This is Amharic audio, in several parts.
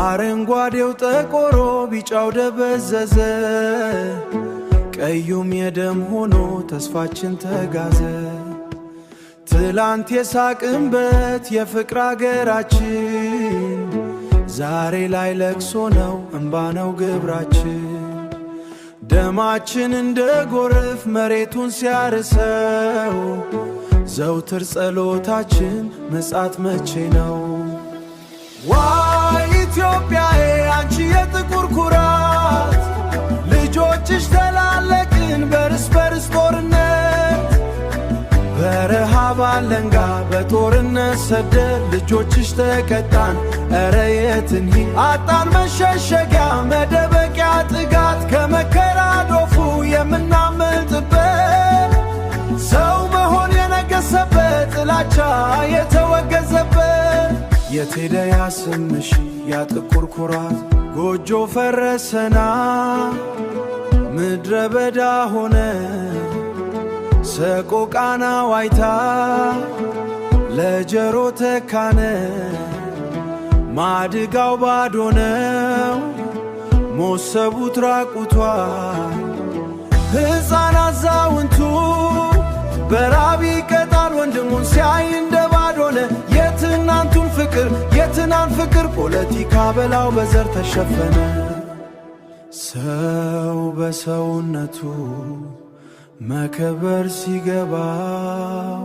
አረንጓዴው ጠቆሮ ቢጫው ደበዘዘ ቀዩም የደም ሆኖ ተስፋችን ተጋዘ። ትላንት የሳቅንበት የፍቅር አገራችን ዛሬ ላይ ለቅሶ ነው እንባ ነው ግብራችን። ደማችን እንደ ጎርፍ መሬቱን ሲያርሰው ዘውትር ጸሎታችን መጻት መቼ ነው? ዋይ ኢትዮጵያዬ አንቺ የጥቁር ኩራት ልጆችሽ ተላለቅን በርስ በርስ ጦርነት በረሃብ አለንጋ በጦርነት ሰደድ ልጆችሽ ተቀጣን እረ የት እንሂድ አጣን መሸሸጊያ መደበቂያ ጥጋት ከመከራ ዶፉ የምናመልጥበት ሰው መሆን የነገሰበት ጥላቻ የተወገዘበት የት ሄደ ያ ስምሽ ያ ጥቁር ኩራት? ጎጆ ፈረሰና ምድረ በዳ ሆነ ሰቆቃና ዋይታ ለጀሮ ተካነ ማድጋው ባዶ ነው ሞሰቡት ራቁቷል። ሕፃን አዛውንቱ በራብ ይቀጣል ወንድሙን ሲያይ እንደ ባዶነ የትናንቱን ፍቅር የትናን ፍቅር ፖለቲካ በላው በዘር ተሸፈነ። ሰው በሰውነቱ መከበር ሲገባው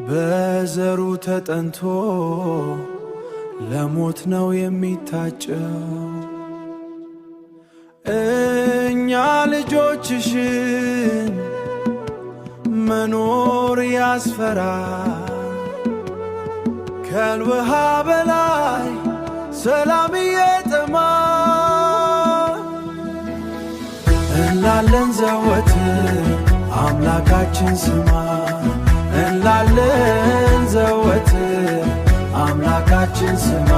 በዘሩ ተጠንቶ ለሞት ነው የሚታጨው። እኛ ልጆችሽን መኖር ያስፈራል ከልውሃ በላይ ሰላም እየጠማን እንላለን ዘወትር አምላካችን ስማ እንላለን ዘወትር አምላካችን ስማ